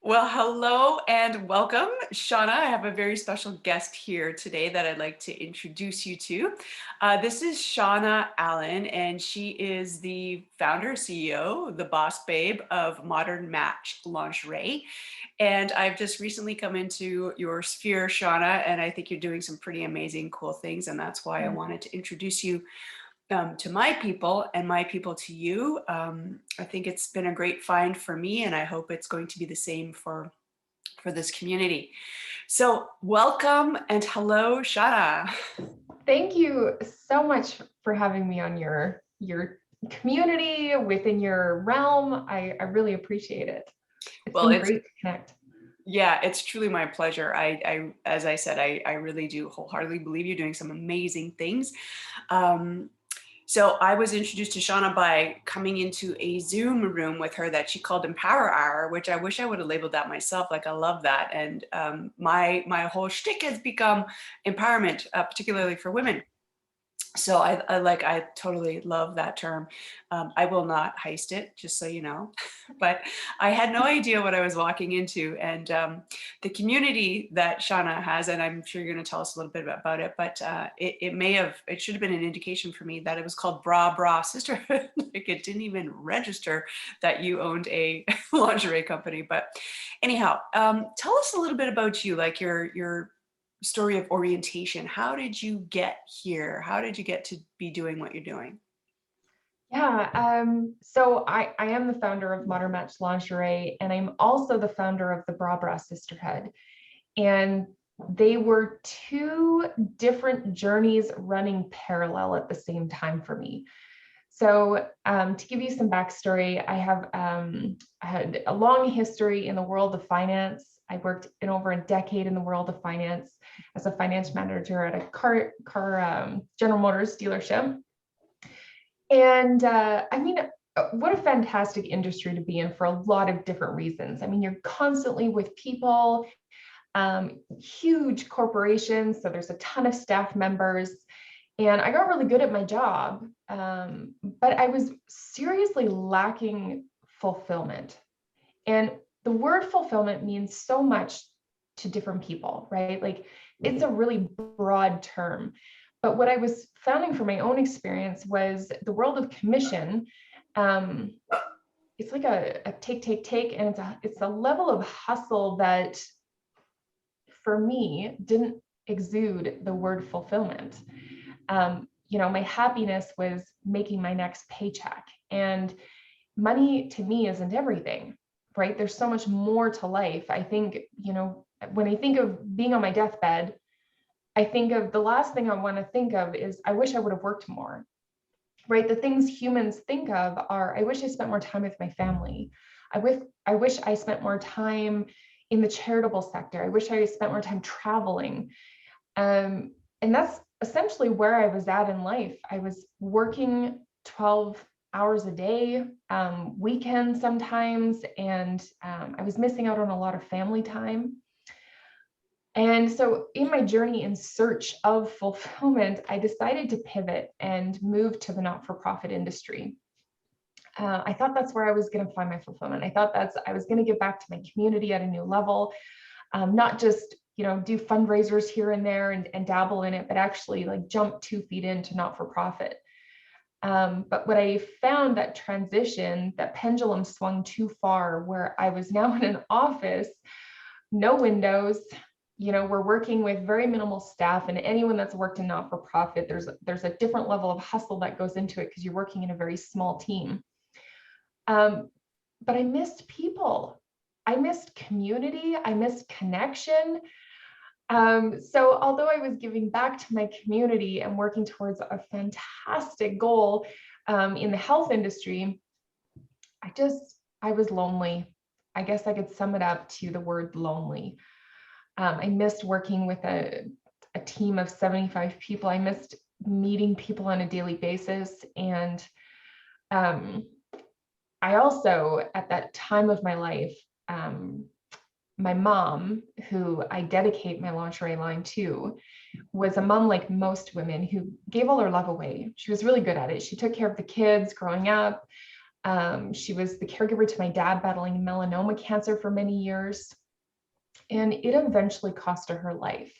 Well, hello and welcome, Shauna. I have a very special guest here today that I'd like to introduce you to. This is Shauna Allan, and she is the founder, CEO, the boss babe of Modern Match Lingerie. And I've just recently come into your sphere, Shauna, and I think you're doing some pretty amazing, cool things. And that's why I wanted to introduce you to my people and my people to you. I think it's been a great find for me, and I hope it's going to be the same for this community. So welcome and hello, Shauna. Thank you so much for having me on your community within your realm. I really appreciate it. It's Well, been great to connect. yeah, it's truly my pleasure. As I said, I really do wholeheartedly believe you're doing some amazing things. Um, So I was introduced to Shauna by coming into a Zoom room with her that she called Empower Hour, which I wish I would have labeled that myself. Like I love that, and my whole shtick has become empowerment, particularly for women. So I totally love that term. I will not heist it, just so you know. But I had no idea what I was walking into, and the community that Shauna has, and I'm sure you're going to tell us a little bit about it. But it should have been an indication for me that it was called Bra Bra Sisterhood. Like it didn't even register that you owned a lingerie company. But anyhow, tell us a little bit about you, like your story of orientation. How did you get here? How did you get to be doing what you're doing? Yeah, so I am the founder of Modern Match Lingerie, and I'm also the founder of the Bra Bra Sisterhood. And they were two different journeys running parallel at the same time for me. So to give you some backstory, I had a long history in the world of finance. I worked in over a decade in the world of finance as a finance manager at a car General Motors dealership. And what a fantastic industry to be in for a lot of different reasons. I mean, you're constantly with people, huge corporations, so there's a ton of staff members. And I got really good at my job, but I was seriously lacking fulfillment. And the word fulfillment means so much to different people, right? Like it's a really broad term. But what I was finding from my own experience was the world of commission. Um, it's like a take, and it's a level of hustle that for me didn't exude the word fulfillment. My happiness was making my next paycheck, and money to me isn't everything, right? There's so much more to life. I think, when I think of being on my deathbed, I think of the last thing I want to think of is I wish I would have worked more, right? The things humans think of are, I wish I spent more time with my family. I wish I spent more time in the charitable sector. I wish I spent more time traveling. And that's essentially where I was at in life. I was working 12 hours a day, weekends sometimes, and I was missing out on a lot of family time. And so in my journey in search of fulfillment, I decided to pivot and move to the not-for-profit industry. I thought that's where I was going to find my fulfillment. I was going to give back to my community at a new level, not just do fundraisers here and there and dabble in it, but actually like jump 2 feet into not-for-profit. But what I found, that transition, that pendulum swung too far, where I was now in an office, no windows. We're working with very minimal staff, and anyone that's worked in not-for-profit, there's a different level of hustle that goes into it because you're working in a very small team. But I missed people. I missed community. I missed connection. So although I was giving back to my community and working towards a fantastic goal in the health industry, I was lonely. I guess I could sum it up to the word lonely. I missed working with a team of 75 people. I missed meeting people on a daily basis. And I also, at that time of my life, my mom, who I dedicate my lingerie line to, was a mom like most women who gave all her love away. She was really good at it. She took care of the kids growing up. She was the caregiver to my dad battling melanoma cancer for many years, and it eventually cost her life.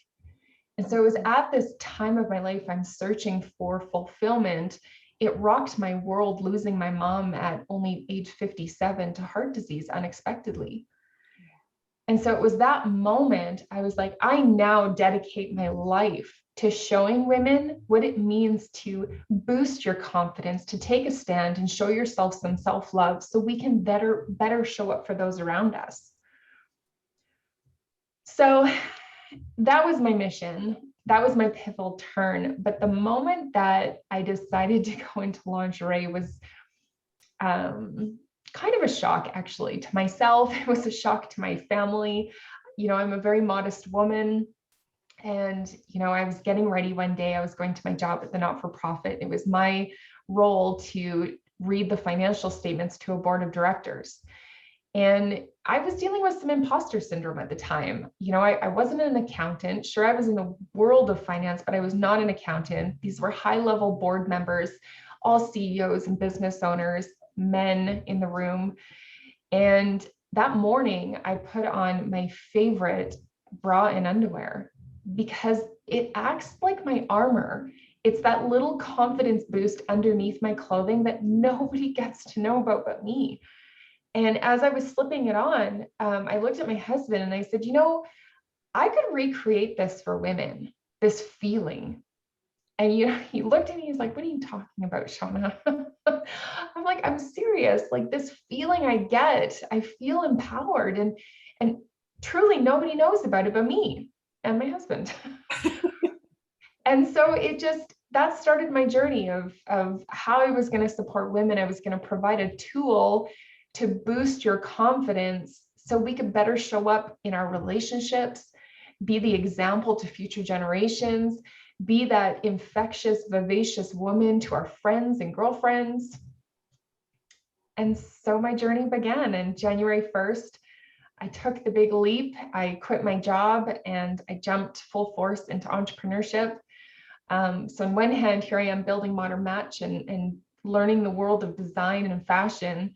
And so it was at this time of my life, I'm searching for fulfillment. It rocked my world, losing my mom at only age 57 to heart disease unexpectedly. And so it was that moment I was like, I now dedicate my life to showing women what it means to boost your confidence, to take a stand and show yourself some self-love so we can better show up for those around us. So that was my mission. That was my pivotal turn. But the moment that I decided to go into lingerie was kind of a shock, actually, to myself. It was a shock to my family. I'm a very modest woman. And, I was getting ready one day. I was going to my job at the not-for-profit. It was my role to read the financial statements to a board of directors. And I was dealing with some imposter syndrome at the time. I wasn't an accountant. Sure, I was in the world of finance, but I was not an accountant. These were high-level board members, all CEOs and business owners, men in the room. And that morning, I put on my favorite bra and underwear because it acts like my armor. It's that little confidence boost underneath my clothing that nobody gets to know about but me. And as I was slipping it on, I looked at my husband and I said, I could recreate this for women, this feeling. And he looked at me, he's like, what are you talking about, Shauna? I'm like, I'm serious. Like, this feeling I get, I feel empowered, and truly nobody knows about it but me and my husband. And so that started my journey of how I was going to support women. I was going to provide a tool to boost your confidence so we could better show up in our relationships, be the example to future generations, be that infectious, vivacious woman to our friends and girlfriends. And so my journey began. And January 1st, I took the big leap. I quit my job and I jumped full force into entrepreneurship. So on one hand, here I am building Modern Match and learning the world of design and fashion.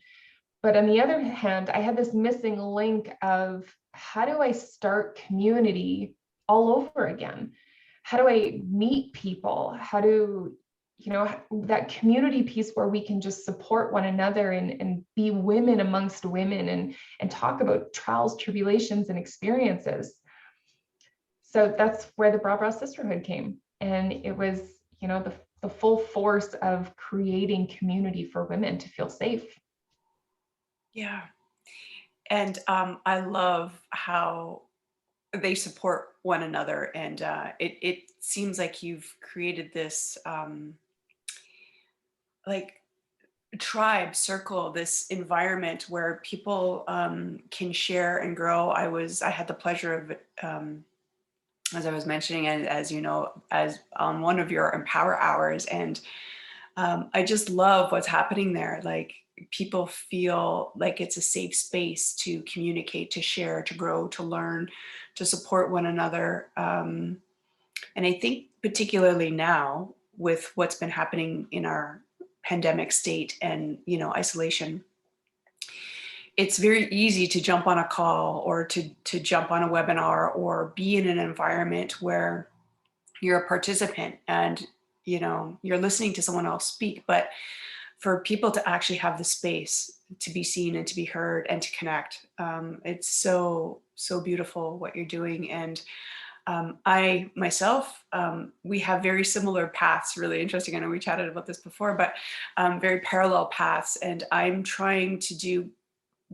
But on the other hand, I had this missing link of how do I start community all over again? How do I meet people? How do, that community piece where we can just support one another and be women amongst women and talk about trials, tribulations, and experiences. So that's where the Bra Bra Sisterhood came. And it was, the full force of creating community for women to feel safe. Yeah. And I love how they support one another. And it seems like you've created this like tribe circle, this environment where people can share and grow. I had the pleasure of, as I was mentioning, and as you know, as on one of your Empower Hours, and I just love what's happening there. Like, people feel like it's a safe space to communicate, to share, to grow, to learn, to support one another. And I think particularly now with what's been happening in our pandemic state and, isolation, it's very easy to jump on a call or to jump on a webinar or be in an environment where you're a participant and, you're listening to someone else speak. But for people to actually have the space to be seen and to be heard and to connect, it's so, so beautiful what you're doing. And I myself, we have very similar paths, really interesting. I know we chatted about this before, but very parallel paths. And I'm trying to do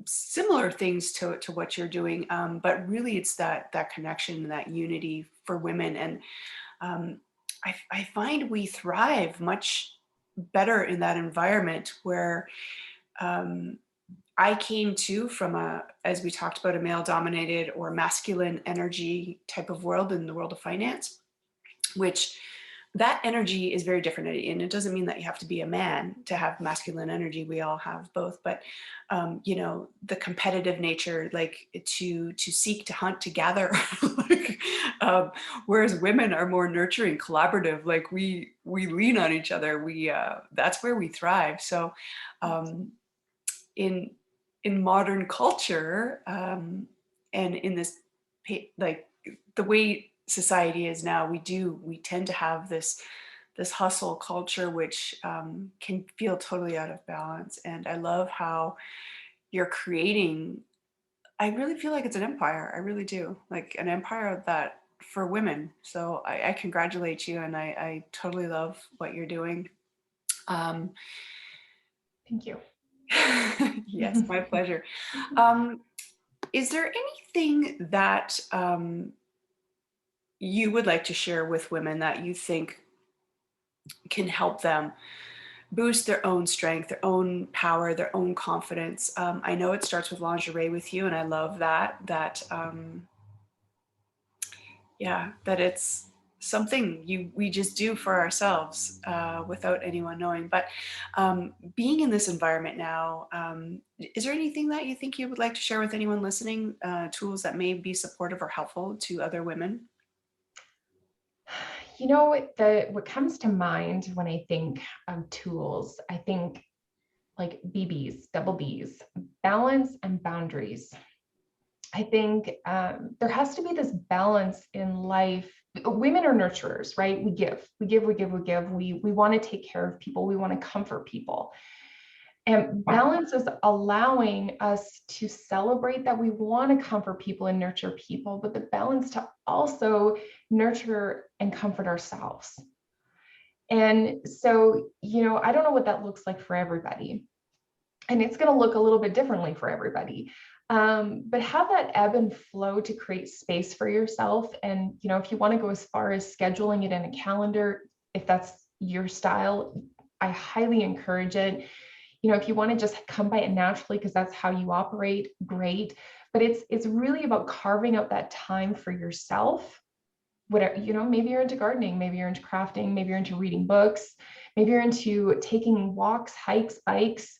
similar things to what you're doing. But really it's that connection, that unity for women. And I find we thrive much better in that environment where I came to from as we talked about, a male dominated or masculine energy type of world, in the world of finance, which that energy is very different. And it doesn't mean that you have to be a man to have masculine energy. We all have both, but the competitive nature, like to seek, to hunt, to gather, like, whereas women are more nurturing, collaborative, like we lean on each other. That's where we thrive. So in modern culture, and in this like the way society is now, we tend to have this hustle culture, which can feel totally out of balance. And I love how you're creating. I really feel like it's an empire. I really do, like an empire that for women. So I congratulate you, and I totally love what you're doing. Um, Thank you. yes, my pleasure. Um, is there anything that you would like to share with women that you think can help them boost their own strength, their own power, their own confidence? I know it starts with lingerie with you, and I love that yeah, that it's something we just do for ourselves without anyone knowing. But being in this environment now, is there anything that you think you would like to share with anyone listening? Tools that may be supportive or helpful to other women? You know, what comes to mind when I think of tools, I think like BBs, double Bs, balance and boundaries. I think there has to be this balance in life. Women are nurturers, right? We give, we give, we give, we give. We want to take care of people. We want to comfort people. And balance is allowing us to celebrate that we want to comfort people and nurture people, but the balance to also nurture and comfort ourselves. And so, I don't know what that looks like for everybody. And it's going to look a little bit differently for everybody. But have that ebb and flow to create space for yourself. And, if you want to go as far as scheduling it in a calendar, if that's your style, I highly encourage it. If you want to just come by it naturally because that's how you operate, great. But it's really about carving out that time for yourself. Whatever, maybe you're into gardening, maybe you're into crafting, maybe you're into reading books, maybe you're into taking walks, hikes, bikes,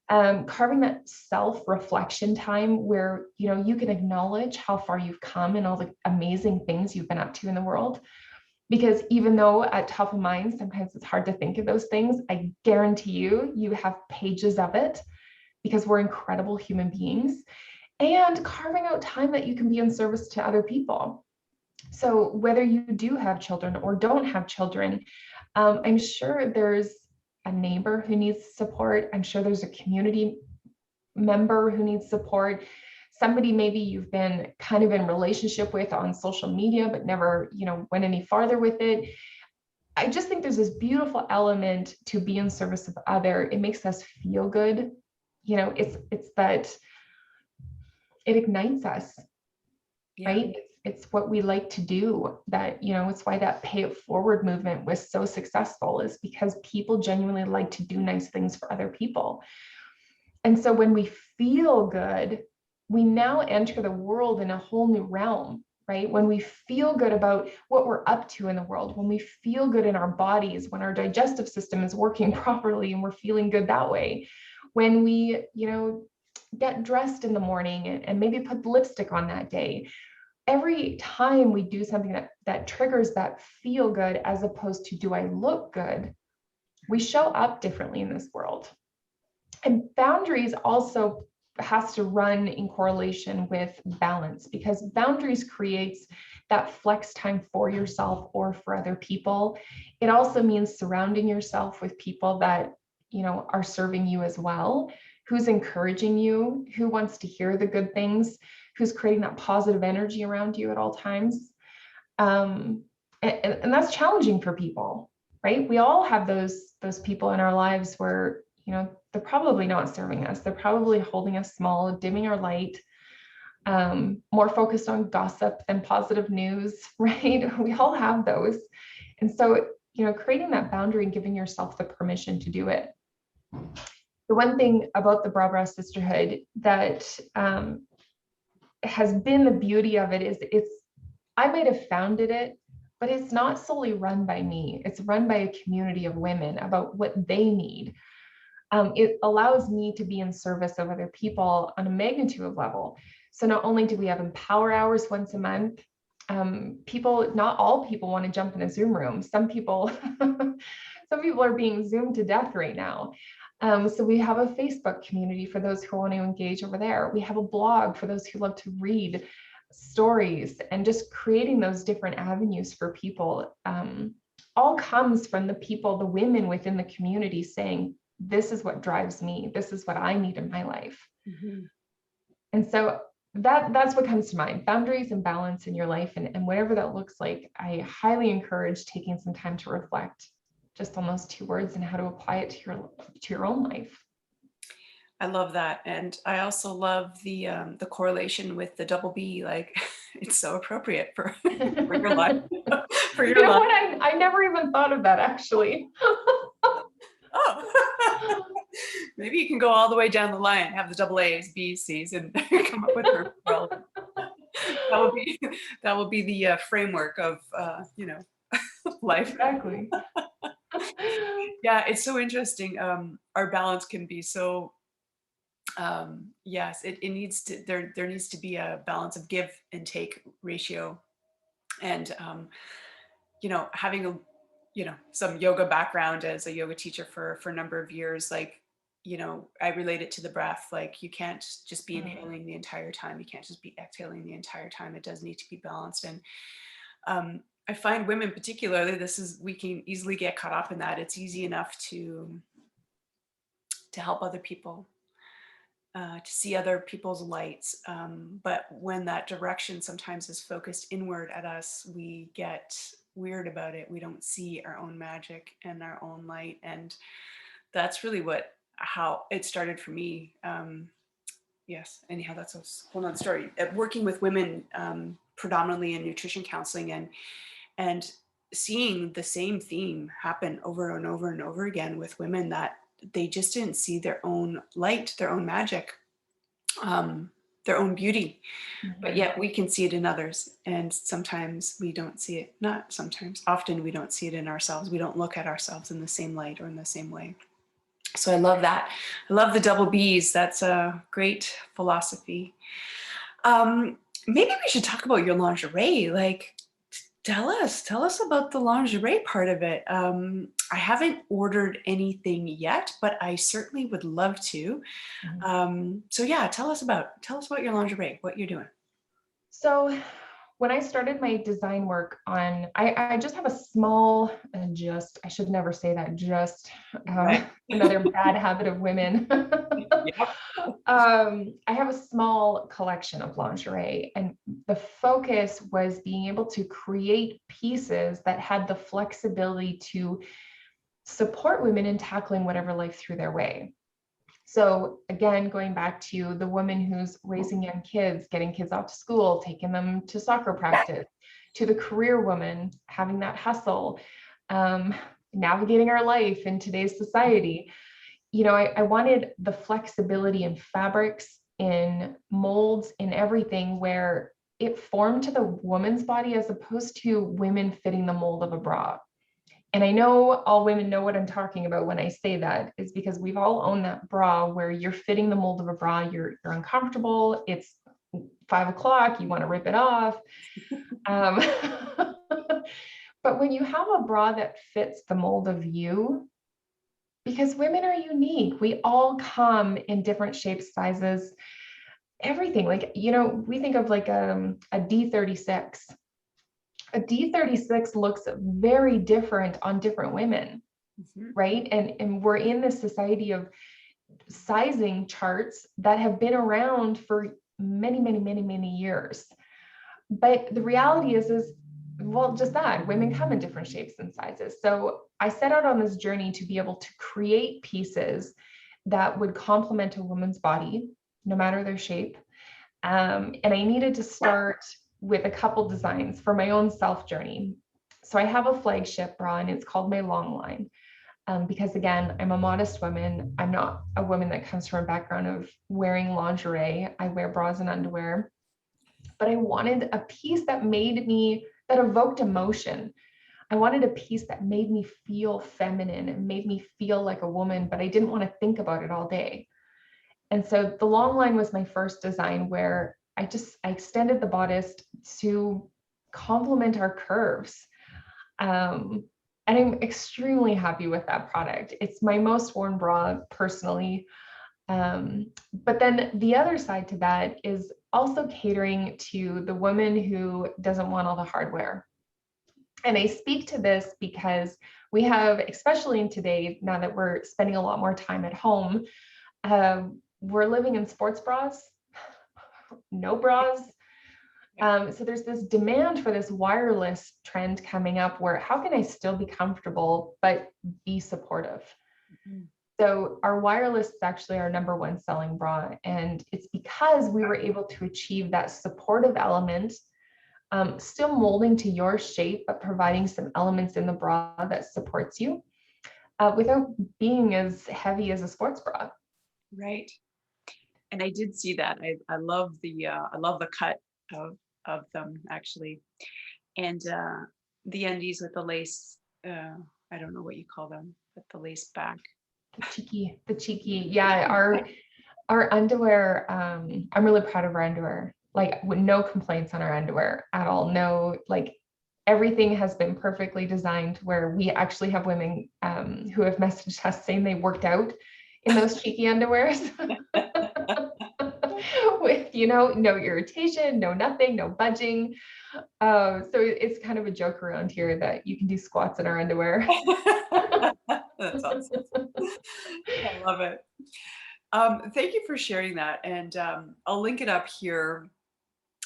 carving that self-reflection time where, you can acknowledge how far you've come and all the amazing things you've been up to in the world. Because even though at top of mind, sometimes it's hard to think of those things, I guarantee you have pages of it because we're incredible human beings. And carving out time that you can be in service to other people. So whether you do have children or don't have children, I'm sure there's a neighbor who needs support. I'm sure there's a community member who needs support. Somebody maybe you've been kind of in relationship with on social media, but never, went any farther with it. I just think there's this beautiful element to be in service of other. It makes us feel good. It's that it ignites us, Yeah. right? It's what we like to do. That, it's why that pay it forward movement was so successful, is because people genuinely like to do nice things for other people. And so when we feel good, we now enter the world in a whole new realm, right? When we feel good about what we're up to in the world, when we feel good in our bodies, when our digestive system is working properly and we're feeling good that way, when we, get dressed in the morning and maybe put lipstick on that day, every time we do something that triggers that feel good, as opposed to do I look good, we show up differently in this world. And boundaries also has to run in correlation with balance, because boundaries creates that flex time for yourself or for other people. It also means surrounding yourself with people that, are serving you as well, who's encouraging you, who wants to hear the good things, who's creating that positive energy around you at all times. And that's challenging for people, right? We all have those people in our lives where, they're probably not serving us. They're probably holding us small, dimming our light, more focused on gossip than positive news, right? We all have those. And so, creating that boundary and giving yourself the permission to do it. The one thing about the Bra Bra Sisterhood that has been the beauty of it is I might have founded it, but it's not solely run by me. It's run by a community of women about what they need. It allows me to be in service of other people on a magnitude of level. So not only do we have empower hours once a month, not all people want to jump in a Zoom room. Some people, some people are being Zoomed to death right now. So we have a Facebook community for those who want to engage over there. We have a blog for those who love to read stories, and just creating those different avenues for people all comes from the people, the women within the community saying, this is what drives me. This is what I need in my life. Mm-hmm. And so that's what comes to mind: boundaries and balance in your life. And whatever that looks like, I highly encourage taking some time to reflect just on those two words and how to apply it to your own life. I love that. And I also love the correlation with the double B. Like, it's so appropriate for, for your life. For You your know life. what? I never even thought of that, actually. Oh. Maybe you can go all the way down the line, have the double A's, B's, C's, and come up with her. Well, that will be the framework of life. Exactly. Yeah, it's so interesting. Our balance can be so. Yes, it needs to. There needs to be a balance of give and take ratio, and having a some yoga background as a yoga teacher for a number of years, like, I relate it to the breath. Like, you can't just be inhaling the entire time, you can't just be exhaling the entire time. It does need to be balanced. And I find women particularly, we can easily get caught up in that. It's easy enough to help other people, to see other people's lights. But when that direction sometimes is focused inward at us, we get weird about it. We don't see our own magic and our own light. And that's really how it started for me. Yes. Anyhow, that's a whole nother story. Working with women, predominantly in nutrition counseling, and seeing the same theme happen over and over and over again with women, that they just didn't see their own light, their own magic, their own beauty, but yet we can see it in others. And sometimes we don't see it, not sometimes, often we don't see it in ourselves. We don't look at ourselves in the same light or in the same way. So I love that. I love the double B's. That's a great philosophy. Maybe we should talk about your lingerie. Like, tell us about the lingerie part of it. I haven't ordered anything yet, but I certainly would love to. So yeah, tell us about your lingerie, what you're doing. So when I started my design work I just have a small, I should never say that, Right. another bad habit of women. Yep. I have a small collection of lingerie, and the focus was being able to create pieces that had the flexibility to support women in tackling whatever life threw their way. So again, going back to the woman who's raising young kids, getting kids off to school, taking them to soccer practice, to the career woman having that hustle, navigating our life in today's society. I wanted the flexibility in fabrics, in molds, in everything, where it formed to the woman's body as opposed to women fitting the mold of a bra. And I know all women know what I'm talking about when I say that, is because we've all owned that bra where you're fitting the mold of a bra, you're uncomfortable, it's 5 o'clock, you want to rip it off. But when you have a bra that fits the mold of you, because women are unique, we all come in different shapes, sizes, everything. Like, we think of like a D36. A D36 looks very different on different women, right? And we're in this society of sizing charts that have been around for many, many, many, many years. But the reality is, well, just that women come in different shapes and sizes. So I set out on this journey to be able to create pieces that would complement a woman's body, no matter their shape. And I needed to start with a couple designs for my own self journey. So I have a flagship bra, and it's called my long line. Because again, I'm a modest woman. I'm not a woman that comes from a background of wearing lingerie. I wear bras and underwear, but I wanted a piece that evoked emotion. I wanted a piece that made me feel feminine and made me feel like a woman, but I didn't want to think about it all day. And so the long line was my first design, where I extended the bodice to complement our curves. And I'm extremely happy with that product. It's my most worn bra personally. But then the other side to that is also catering to the woman who doesn't want all the hardware. And I speak to this because we have, especially in today, now that we're spending a lot more time at home, we're living in sports bras, no bras. So there's this demand for this wireless trend coming up where how can I still be comfortable but be supportive? Mhm. So our wireless is actually our number one selling bra. And it's because we were able to achieve that supportive element, still molding to your shape, but providing some elements in the bra that supports you without being as heavy as a sports bra. Right. And I did see that. I love the cut of them actually. And the undies with the lace, uh, I don't know what you call them, but the lace back. The cheeky, yeah. Our underwear, I'm really proud of our underwear. Like no complaints on our underwear at all. No, like everything has been perfectly designed where we actually have women who have messaged us saying they worked out in those cheeky underwears with, no irritation, no nothing, no budging. So it's kind of a joke around here that you can do squats in our underwear. That's awesome. I love it. Thank you for sharing that. And I'll link it up here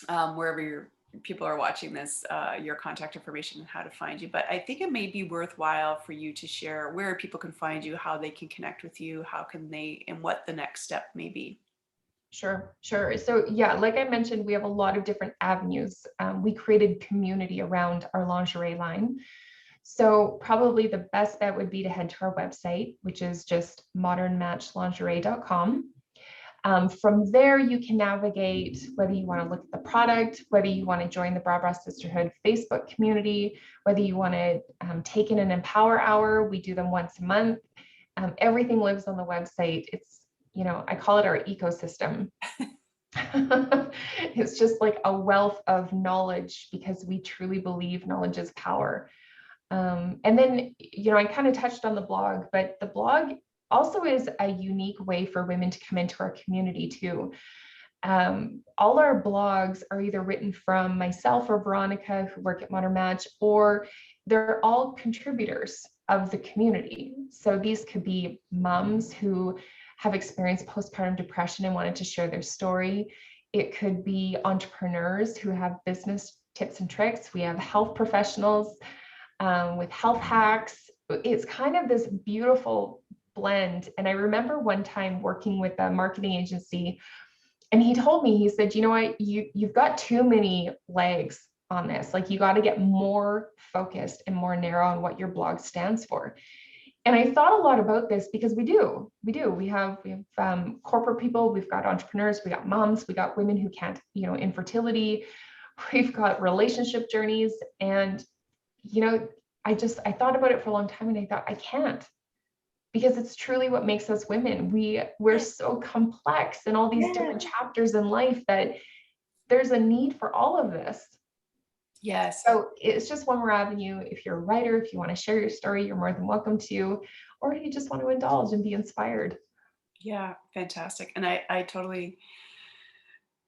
wherever people are watching this, your contact information and how to find you. But I think it may be worthwhile for you to share where people can find you, how they can connect with you, how can they, and what the next step may be. Sure, sure. So yeah, like I mentioned, we have a lot of different avenues. We created community around our lingerie line. So probably the best bet would be to head to our website, which is just modernmatchlingerie.com. From there, you can navigate whether you want to look at the product, whether you want to join the Bra Bra Sisterhood Facebook community, whether you want to take in an Empower Hour. We do them once a month. Everything lives on the website. It's, I call it our ecosystem. It's just like a wealth of knowledge because we truly believe knowledge is power. And then, I kind of touched on the blog, but the blog also is a unique way for women to come into our community too. All our blogs are either written from myself or Veronica, who work at Modern Match, or they're all contributors of the community. So these could be moms who have experienced postpartum depression and wanted to share their story. It could be entrepreneurs who have business tips and tricks. We have health professionals with health hacks. It's kind of this beautiful blend. And I remember one time working with a marketing agency, and he told me, he said, you know what, you've got too many legs on this. Like you got to get more focused and more narrow on what your blog stands for. And I thought a lot about this because we have corporate people, we've got entrepreneurs, we got moms, we got women who can't, infertility, we've got relationship journeys. And I thought about it for a long time and I thought I can't, because it's truly what makes us women. We're so complex in all these different chapters in life that there's a need for all of this. Yes. So it's just one more avenue. If you're a writer, if you want to share your story, you're more than welcome to, or you just want to indulge and be inspired. Yeah, fantastic. And I totally,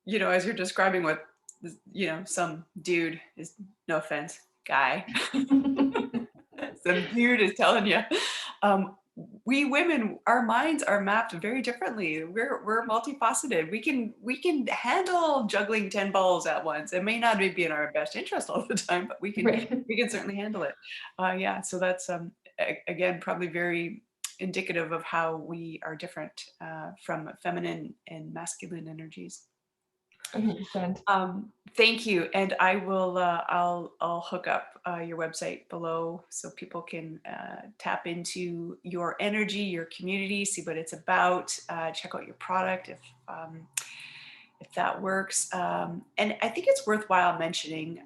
as you're describing what, some dude is, no offense, guy, some dude is telling you, we women, our minds are mapped very differently. We're multifaceted. We can handle juggling 10 balls at once. It may not be in our best interest all the time, but we can Right. we can certainly handle it. Yeah, so that's again probably very indicative of how we are different from feminine and masculine energies. 100%. Thank you, and I will. I'll hook up your website below so people can tap into your energy, your community, see what it's about, check out your product if that works. And I think it's worthwhile mentioning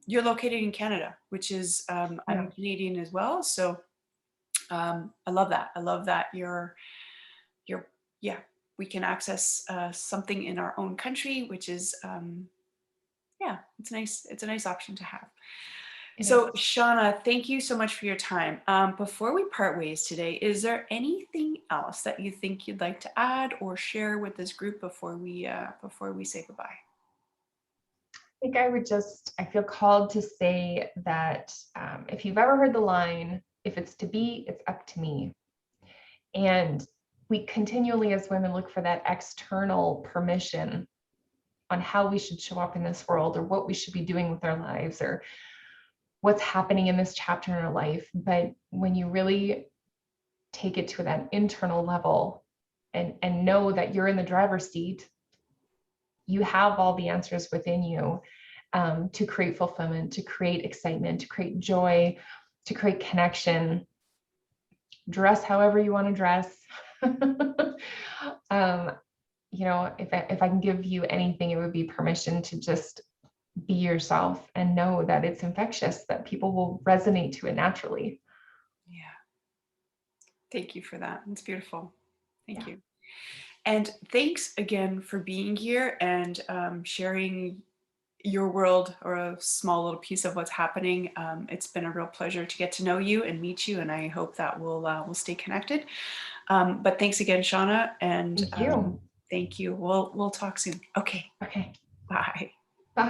you're located in Canada, which is Yeah. I'm Canadian as well, so I love that. I love that you're yeah. We can access something in our own country, which is yeah, it's nice. It's a nice option to have. It So, is. Shauna, thank you so much for your time. Before we part ways today, is there anything else that you think you'd like to add or share with this group before we say goodbye? I think I feel called to say that if you've ever heard the line, if it's to be, it's up to me. And we continually, as women, look for that external permission on how we should show up in this world or what we should be doing with our lives or what's happening in this chapter in our life. But when you really take it to that internal level and know that you're in the driver's seat, you have all the answers within you to create fulfillment, to create excitement, to create joy, to create connection. Dress however you want to dress. um, if I can give you anything, it would be permission to just be yourself and know that it's infectious, that people will resonate to it naturally. Yeah. Thank you for that. It's beautiful. Thank Yeah. you. And thanks again for being here and sharing your world or a small little piece of what's happening. It's been a real pleasure to get to know you and meet you, and I hope that we'll stay connected. But thanks again, Shauna, and Thank you. thank you. We'll talk soon. Okay, Okay. bye.